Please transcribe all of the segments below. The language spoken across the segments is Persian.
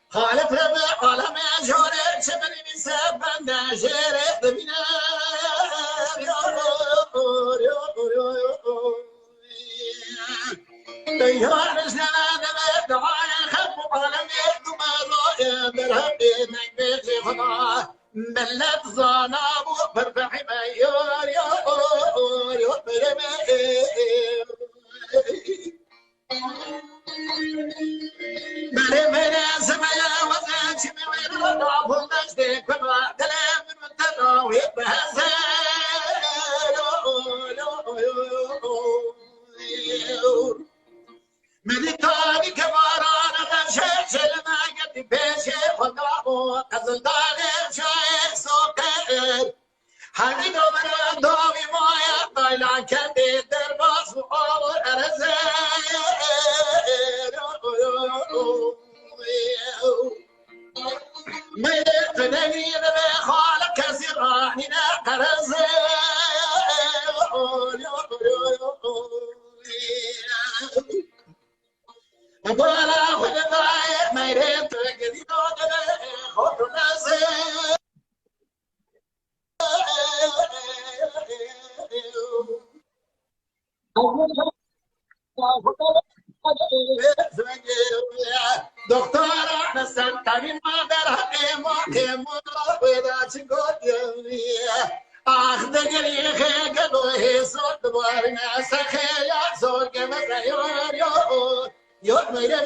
خالق رب عالم جوره چه بنی سبند جره ببینم یارش نده دعای خب عالم دوباره برهب نگه خدا ملت زانا و برفعی یار یار یار برمه بله من زمایا وزن چمی و رابو نجده کما دلم من تراوی بهزه منی تانی که باران غمشه چلما گردی پیشه خدا و قزل دانه شای سوکر همی دوباره دومی مایا بایلان کرده در باز و آور ارزه میده فنگی به خالق کسی رانی نقرزه بالا خود دای میره تگدی داده خود نزه دکتر نسن تامین مادر همه ویدا چگویی آخ دگری خیلی سود دوباره نسخه یا زور که مثلا یور میره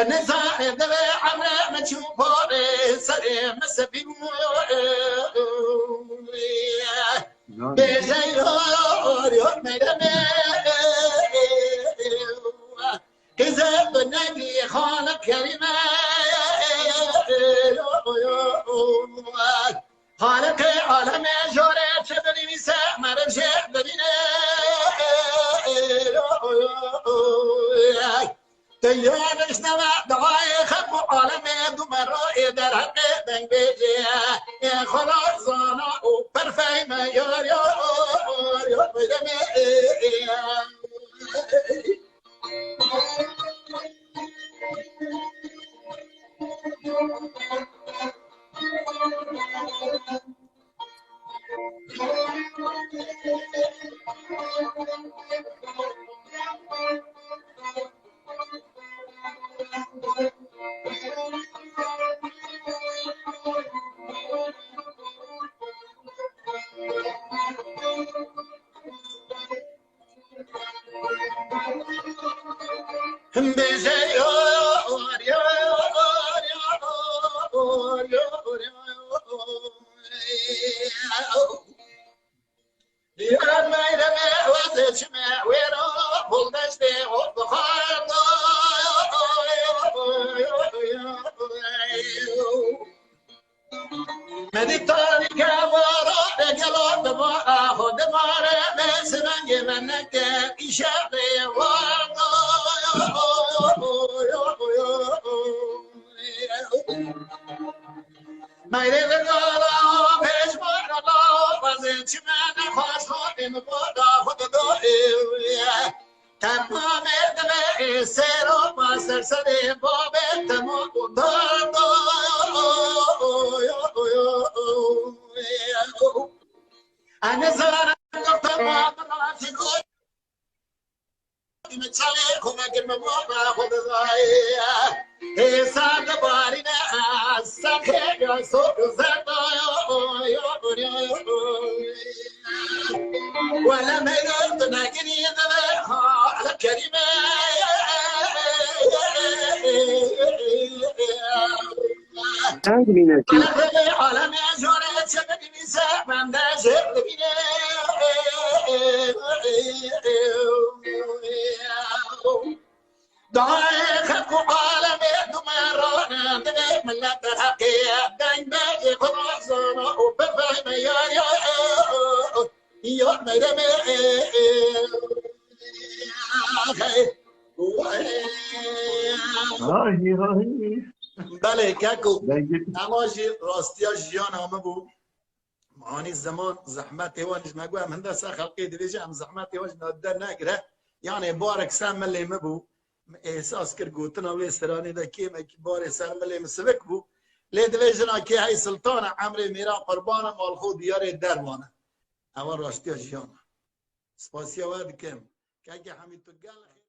بنزار دل عمر مجون بار سر مسبي بزيار يوم مدمه كذا بنبي خالق كريمه خالق عالم جوره چدنی میسه مرجع ببینه تیانش نوا دعای خب عالم دو مرای در حق دنگ بیجه خلاص زانا و پرفیم یار یار بیدمه عالم جوره چدنی میسه من در جب ببینه دعای خلق عالم دو مرانه دل ملت در حقی دنگ بیجه خلاص زانا و بفهم یار یار میدمه بله کاکو اما راستیا جیان همه بو معانی زمان زحمت هوانش مگویم هندسه خلقی دیویجه هم زحمت هوانش نادر نگره یعنی بارک سم ملی مبو احساس کر گوتنا و استرانی دا کیم اکی بار سر ملی مسوک بو لی دیویجنا که های سلطان عمر میرا قربان مال خود دیار درمانه اما راستیا جیان سپاسیا ود کم که اگه همین تو گل